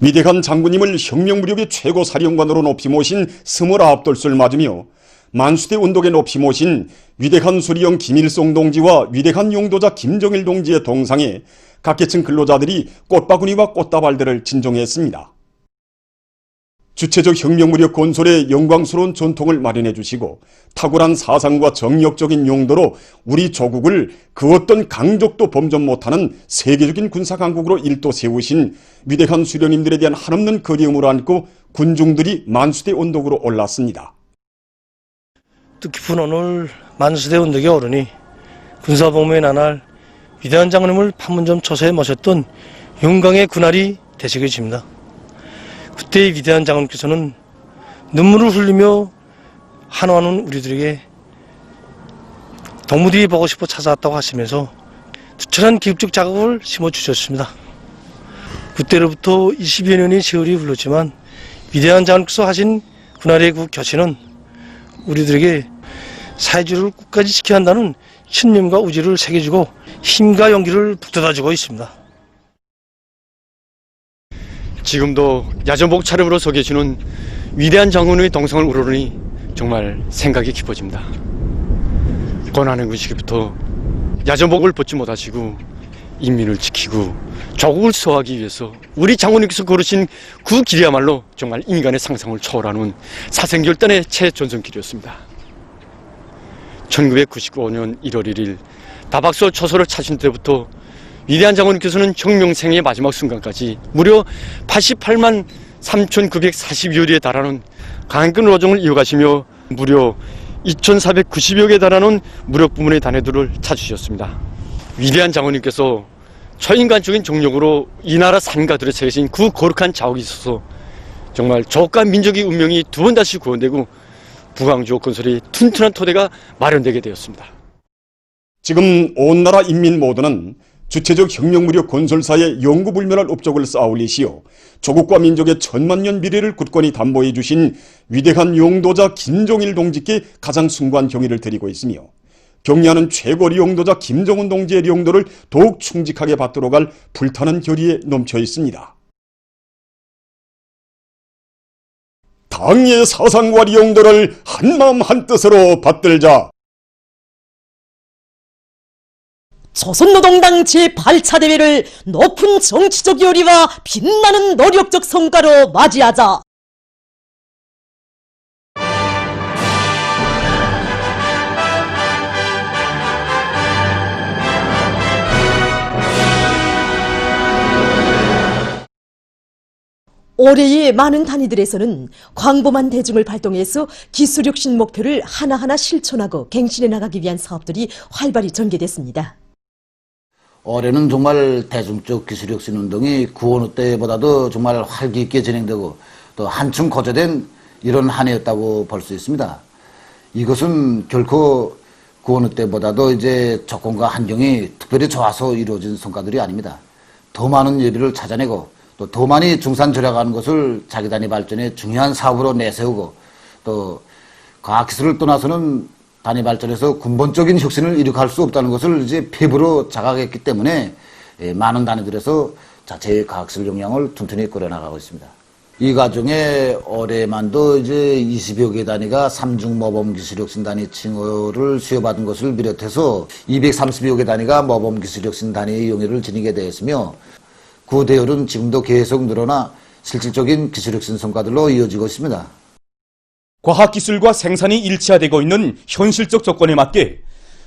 위대한 장군님을 혁명무력의 최고 사령관으로 높이 모신 29돌을 맞으며 만수대 운동에 높이 모신 위대한 수리형 김일성 동지와 위대한 용도자 김정일 동지의 동상에 각계층 근로자들이 꽃바구니와 꽃다발들을 진정했습니다. 주체적 혁명무력 건설에 영광스러운 전통을 마련해 주시고 탁월한 사상과 정력적인 용도로 우리 조국을 그 어떤 강적도 범접 못하는 세계적인 군사강국으로 일도 세우신 위대한 수령님들에 대한 한없는 그리움을 안고 군중들이 만수대 언덕으로 올랐습니다. 뜻깊은 오늘 만수대 언덕에 오르니 군사복무의 나날 위대한 장군님을 판문점 초소에 모셨던 영광의 그날이 되시길 집니다. 그때의 위대한 장군께서는 눈물을 흘리며 한화하는 우리들에게 동무들이 보고 싶어 찾아왔다고 하시면서 투철한 기획적 자극을 심어주셨습니다. 그때로부터 20여 년의 세월이 흘렀지만 위대한 장군께서 하신 그날의 그 교체는 우리들에게 사회주의를 끝까지 지켜야 한다는 신념과 의지를 새겨주고 힘과 용기를 북돋아주고 있습니다. 지금도 야전복 차림으로 서 계시는 위대한 장군의 동상을 우러르니 정말 생각이 깊어집니다. 고난의 그 시기부터 야전복을 벗지 못하시고 인민을 지키고 조국을 수호하기 위해서 우리 장군님께서 걸으신 그 길이야말로 정말 인간의 상상을 초월하는 사생결단의 최전선길이었습니다. 1995년 1월 1일 다박서 초소를 찾으신 때부터 위대한 장군님께서는 혁명생의 마지막 순간까지 무려 88만 3,942여리에 달하는 강근 로정을 이어가시며 무려 2,490여 개에 달하는 무력 부문의 단회들을 찾으셨습니다. 위대한 장군님께서 초인간적인 정력으로 이 나라 산가들에 새기신 그 거룩한 자옥이 있어서 정말 조국과 민족의 운명이 두 번 다시 구원되고 부강주옥 건설이 튼튼한 토대가 마련되게 되었습니다. 지금 온 나라 인민 모두는 주체적 혁명무력 건설사의 영구불멸할 업적을 쌓아올리시어 조국과 민족의 천만년 미래를 굳건히 담보해 주신 위대한 용도자 김정일 동지께 가장 숭고한 경의를 드리고 있으며 경리하는 최고리 용도자 김정은 동지의 용도를 더욱 충직하게 받들어 갈 불타는 결의에 넘쳐 있습니다. 당의 사상과 용도를 한마음 한뜻으로 받들자. 조선노동당 제8차 대회를 높은 정치적 요리와 빛나는 노력적 성과로 맞이하자. 올해의 많은 단위들에서는 광범한 대중을 발동해서 기술혁신 목표를 하나하나 실천하고 갱신해 나가기 위한 사업들이 활발히 전개됐습니다. 올해는 정말 대중적 기술혁신 운동이 그 어느 때보다도 정말 활기 있게 진행되고 또 한층 고조된 이런 한 해였다고 볼 수 있습니다. 이것은 결코 그 어느 때보다도 이제 조건과 환경이 특별히 좋아서 이루어진 성과들이 아닙니다. 더 많은 예비를 찾아내고 또 더 많이 중산 절약하는 것을 자기 단위 발전의 중요한 사업으로 내세우고 또 과학기술을 떠나서는 단위 발전에서 근본적인 혁신을 이룩할 수 없다는 것을 이제 피부로 자각했기 때문에 많은 단위들에서 자체의 과학기술 역량을 튼튼히 끌어나가고 있습니다. 이 과정에 올해만도 이제 20여 개 단위가 삼중 모범 기술혁신 단위 칭호를 수여받은 것을 비롯해서 230여 개 단위가 모범 기술혁신 단위의 영예를 지니게 되었으며 그 대열은 지금도 계속 늘어나 실질적인 기술혁신 성과들로 이어지고 있습니다. 과학기술과 생산이 일치화되고 있는 현실적 조건에 맞게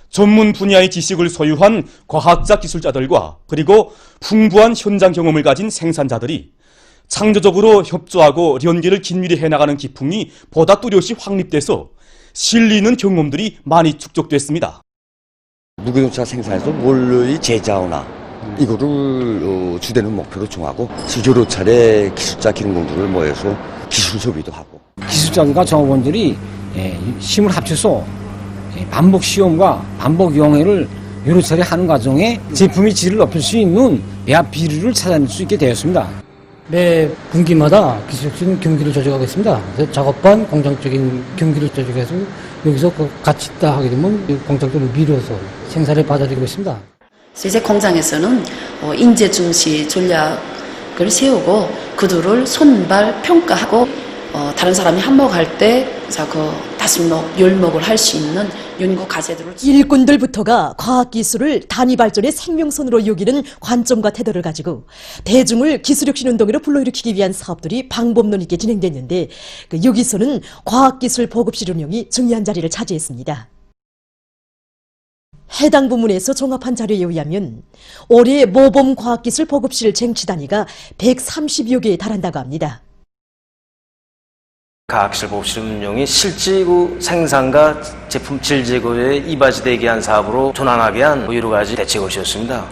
전문 분야의 지식을 소유한 과학자 기술자들과 그리고 풍부한 현장 경험을 가진 생산자들이 창조적으로 협조하고 연계를 긴밀히 해나가는 기풍이 보다 뚜렷이 확립돼서 실리 있는 경험들이 많이 축적됐습니다. 무기동차 생산에서 원료의 제자원화 이거를 주되는 목표로 정하고 수주로 차례 기술자 기능공들을 모여서 기술 소비도 하고 기술자들과 종업원들이 힘을 합쳐서 반복 시험과 반복 용해를 여러 차례 하는 과정에 제품의 질을 높일 수 있는 배합 비율을 찾아낼 수 있게 되었습니다. 매 분기마다 기술적인 경기를 조직하고 있습니다. 그래서 작업반 공장적인 경기를 조직해서 여기서 같이 있다 하게 되면 공장들을 미뤄서 생산을 받아들이고 있습니다. 이제 공장에서는 인재 중시 전략을 세우고 그들을 손발 평가하고 다른 사람이 한몫할 때 다섯목, 열목을 할 수 있는 연구 과제들을 일꾼들부터가 과학기술을 단위 발전의 생명선으로 여기는 관점과 태도를 가지고 대중을 기술혁신운동으로 불러일으키기 위한 사업들이 방법론 있게 진행됐는데 여기서는 과학기술 보급실 운영이 중요한 자리를 차지했습니다. 해당 부문에서 종합한 자료에 의하면 올해 모범과학기술 보급실 쟁취 단위가 130여 개에 달한다고 합니다. 과학기술 보급실 운영이 실지구 생산과 제품 질 제고에 이바지되게 한 사업으로 전환하게 한 여러 가지 대책을 세웠습니다.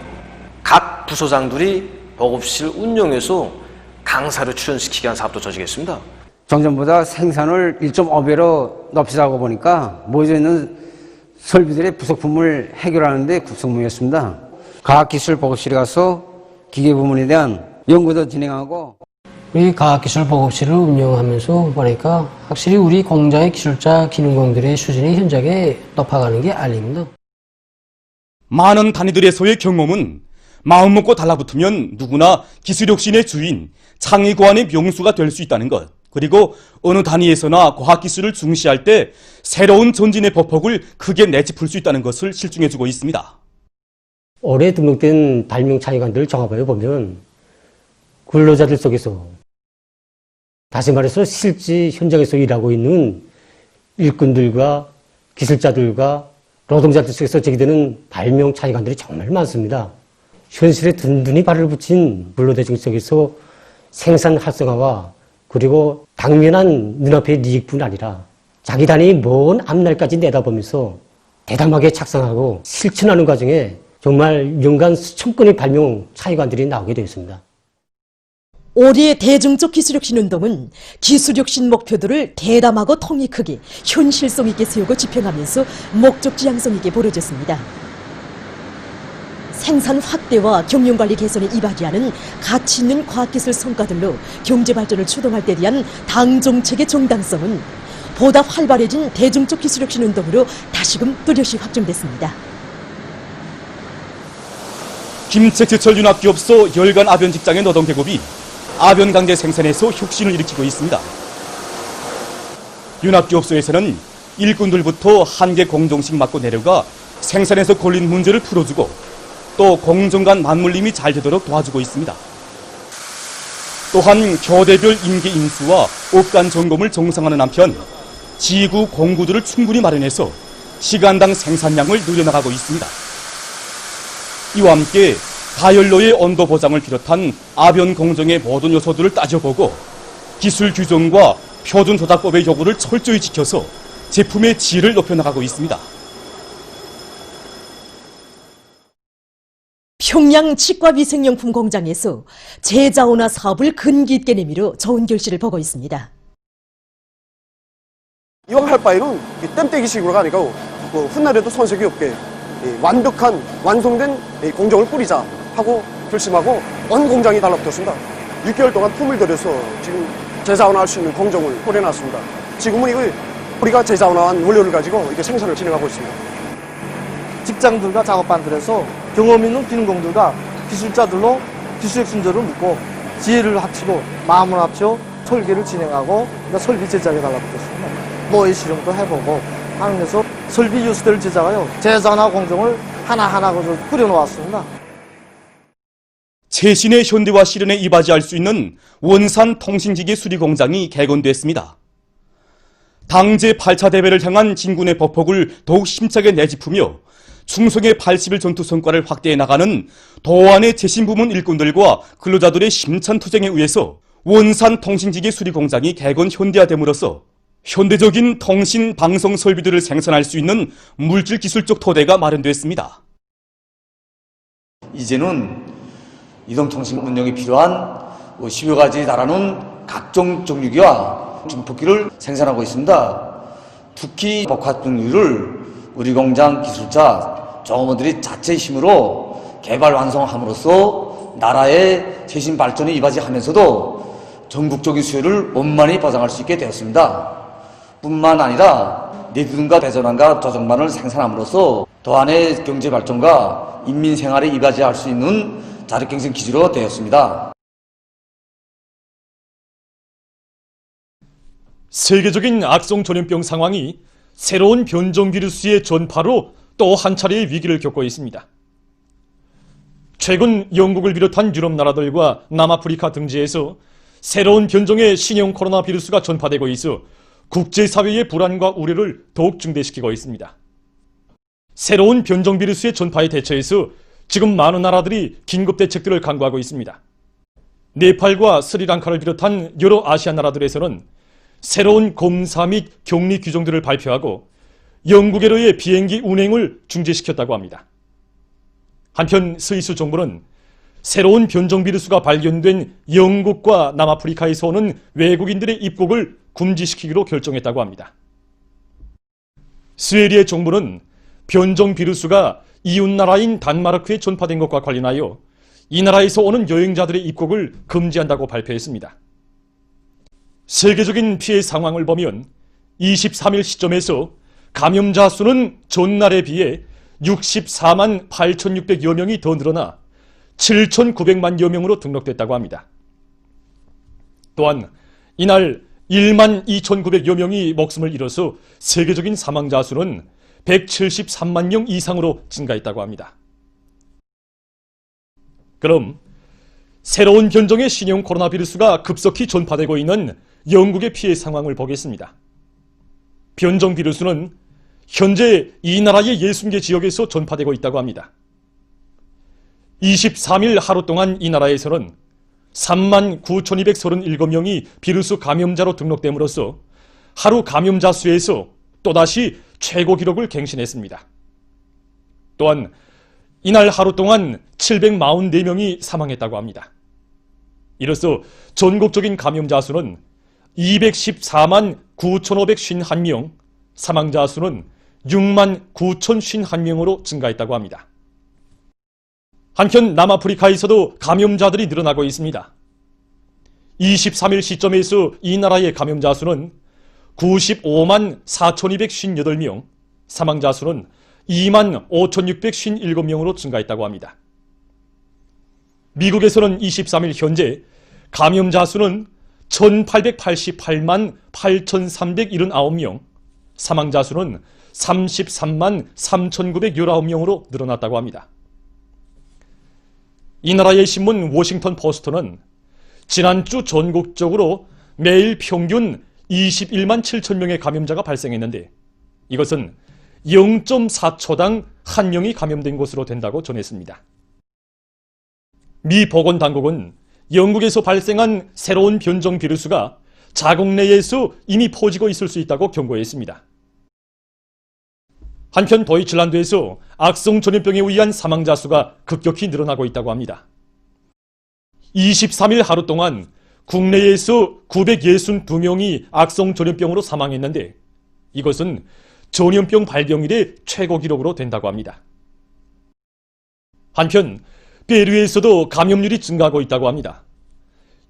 각 부서장들이 보급실 운영에서 강사를 출연시키게 한 사업도 조직했습니다. 정전보다 생산을 1.5배로 높이자고 보니까 모여져 있는 설비들의 부속품을 해결하는 데 국성무였습니다. 과학기술 보급실에 가서 기계 부문에 대한 연구도 진행하고 우리 과학기술 보급실을 운영하면서 보니까 확실히 우리 공장의 기술자 기능공들의 수준이 현저하게 높아가는 게 알립니다. 많은 단위들에서의 경험은 마음먹고 달라붙으면 누구나 기술혁신의 주인, 창의고안의 명수가 될 수 있다는 것. 그리고 어느 단위에서나 과학기술을 중시할 때 새로운 전진의 법폭을 크게 내짚을 수 있다는 것을 실증해주고 있습니다. 올해 등록된 발명 창의관들을 종합해 보면 근로자들 속에서 다시 말해서 실제 현장에서 일하고 있는 일꾼들과 기술자들과 노동자들 속에서 제기되는 발명 창의관들이 정말 많습니다. 현실에 든든히 발을 붙인 근로대중 속에서 생산 활성화와 그리고 당면한 눈앞의 이익뿐 아니라 자기 단위 먼 앞날까지 내다보면서 대담하게 작성하고 실천하는 과정에 정말 연간 수천 건의 발명 창의관들이 나오게 되었습니다. 올해 대중적 기술혁신운동은 기술혁신 목표들을 대담하고 통이 크게 현실성 있게 세우고 집행하면서 목적 지향성 있게 벌어졌습니다. 생산 확대와 경영관리 개선에 이바지하는 가치 있는 과학기술 성과들로 경제발전을 추동할 때 대한 당 정책의 정당성은 보다 활발해진 대중적 기술혁신운동으로 다시금 뚜렷이 확정됐습니다. 김책제철 윤학기업소 열간 아변 직장의 노동 계급이 아변 강제 생산에서 혁신을 일으키고 있습니다. 윤학기업소에서는 일꾼들부터 한개 공정씩 맡고 내려가 생산에서 걸린 문제를 풀어주고 또 공정 간 맞물림이 잘 되도록 도와주고 있습니다. 또한 교대별 임계 인수와 업간 점검을 정상화하는 한편 지구 공구들을 충분히 마련해서 시간당 생산량을 늘려나가고 있습니다. 이와 함께 가연로의 온도 보장을 비롯한 아변 공정의 모든 요소들을 따져보고 기술 규정과 표준 조작법의 요구를 철저히 지켜서 제품의 질을 높여나가고 있습니다. 평양 치과위생용품 공장에서 제자원화 사업을 근기 있게 내밀어 좋은 결실을 보고 있습니다. 이왕 할 바에는 땜때기식으로 가니까 훗날에도 손색이 없게 완벽한 완성된 공정을 뿌리자 하고 결심하고 온 공장이 달라붙었습니다. 6개월 동안 품을 들여서 지금 제자원화할 수 있는 공정을 꾸려놨습니다. 지금은 우리가 제자원화한 원료를 가지고 이렇게 생산을 진행하고 있습니다. 직장들과 작업반들에서 경험 있는 기능공들과 기술자들로 기술혁신들을 묻고 지혜를 합치고 마음을 합쳐 설계를 진행하고 설비 제작에 달라붙었습니다. 모의 실험도 해보고 하면서 설비 유수대를 제작하여 제자원화 공정을 하나하나 꾸려놓았습니다. 최신의 현대화 실현에 이바지할 수 있는 원산 통신기계 수리 공장이 개건됐습니다. 당제 8차 대회를 향한 진군의 법폭을 더욱 힘차게 내짚으며 충성의 80일 전투 성과를 확대해 나가는 도안의 재신부문 일꾼들과 근로자들의 힘찬 투쟁에 의해서 원산 통신기계 수리 공장이 개건 현대화됨으로써 현대적인 통신 방송 설비들을 생산할 수 있는 물질 기술적 토대가 마련됐습니다. 이제는 이동통신 운영에 필요한 10여 가지에 달하는 각종 정유기와 증폭기를 생산하고 있습니다. 특히 복합 정유기를 우리 공장 기술자 종업원들이 자체 힘으로 개발 완성함으로써 나라의 최신 발전에 이바지하면서도 전국적인 수요를 원만히 보장할 수 있게 되었습니다. 뿐만 아니라 내근과 대전환과 조정반을 생산함으로써 도안의 경제 발전과 인민 생활에 이바지할 수 있는 자력경쟁 기지로 되었습니다. 세계적인 악성 전염병 상황이 새로운 변종 비루스의 전파로 또 한 차례의 위기를 겪고 있습니다. 최근 영국을 비롯한 유럽 나라들과 남아프리카 등지에서 새로운 변종의 신형 코로나 비루스가 전파되고 있어 국제사회의 불안과 우려를 더욱 증대시키고 있습니다. 새로운 변종 비루스의 전파에 대처해서 지금 많은 나라들이 긴급 대책들을 강구하고 있습니다. 네팔과 스리랑카를 비롯한 여러 아시아 나라들에서는 새로운 검사 및 격리 규정들을 발표하고 영국에로의 비행기 운행을 중지시켰다고 합니다. 한편 스위스 정부는 새로운 변종 비루스가 발견된 영국과 남아프리카에서 오는 외국인들의 입국을 금지시키기로 결정했다고 합니다. 스웨디의 정부는 변종 비루스가 이웃나라인 단마르크에 전파된 것과 관련하여 이 나라에서 오는 여행자들의 입국을 금지한다고 발표했습니다. 세계적인 피해 상황을 보면 23일 시점에서 감염자 수는 전날에 비해 64만 8,600여 명이 더 늘어나 7,900만여 명으로 등록됐다고 합니다. 또한 이날 1만 2,900여 명이 목숨을 잃어서 세계적인 사망자 수는 173만 명 이상으로 증가했다고 합니다. 그럼 새로운 변종의 신형 코로나 비루스가 급속히 전파되고 있는 영국의 피해 상황을 보겠습니다. 변종 비루스는 현재 이 나라의 60개 지역에서 전파되고 있다고 합니다. 23일 하루 동안 이 나라에서는 3만 9,237명이 비루스 감염자로 등록됨으로써 하루 감염자 수에서 또다시 최고 기록을 갱신했습니다. 또한 이날 하루 동안 744명이 사망했다고 합니다. 이로써 전국적인 감염자 수는 214만 9,551명, 사망자 수는 6만 9,051명으로 증가했다고 합니다. 한편 남아프리카에서도 감염자들이 늘어나고 있습니다. 23일 시점에서 이 나라의 감염자 수는 95만 4,258명, 사망자 수는 2만 5,657명으로 증가했다고 합니다. 미국에서는 23일 현재 감염자 수는 1,888만 8,379명, 사망자 수는 33만 3,919명으로 늘어났다고 합니다. 이 나라의 신문 워싱턴 포스트는 지난주 전국적으로 매일 평균 21만 7천 명의 감염자가 발생했는데 이것은 0.4초당 한 명이 감염된 것으로 된다고 전했습니다. 미 보건당국은 영국에서 발생한 새로운 변종 비루스가 자국 내에서 이미 퍼지고 있을 수 있다고 경고했습니다. 한편 도이칠란드에서 악성 전염병에 의한 사망자 수가 급격히 늘어나고 있다고 합니다. 23일 하루 동안 국내에서 962명이 악성 전염병으로 사망했는데 이것은 전염병 발병 이래 최고 기록으로 된다고 합니다. 한편 페루에서도 감염률이 증가하고 있다고 합니다.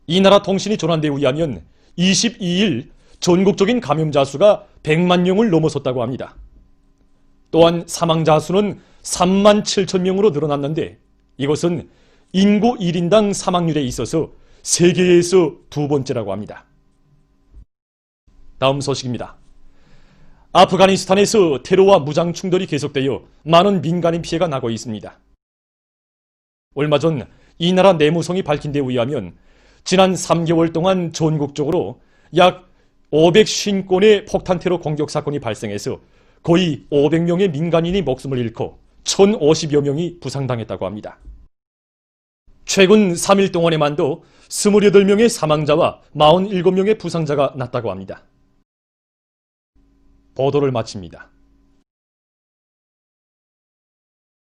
이 나라 통신이 전한 데 의하면 22일 전국적인 감염자 수가 100만 명을 넘어섰다고 합니다. 또한 사망자 수는 3만 7천 명으로 늘어났는데 이것은 인구 1인당 사망률에 있어서 세계에서 두 번째라고 합니다. 다음 소식입니다. 아프가니스탄에서 테러와 무장 충돌이 계속되어 많은 민간인 피해가 나고 있습니다. 얼마 전 이 나라 내무성이 밝힌 데 의하면 지난 3개월 동안 전국적으로 약 550건의 폭탄 테러 공격 사건이 발생해서 거의 500명의 민간인이 목숨을 잃고 1,050여 명이 부상당했다고 합니다. 최근 3일 동안에만도 28명의 사망자와 47명의 부상자가 났다고 합니다. 보도를 마칩니다.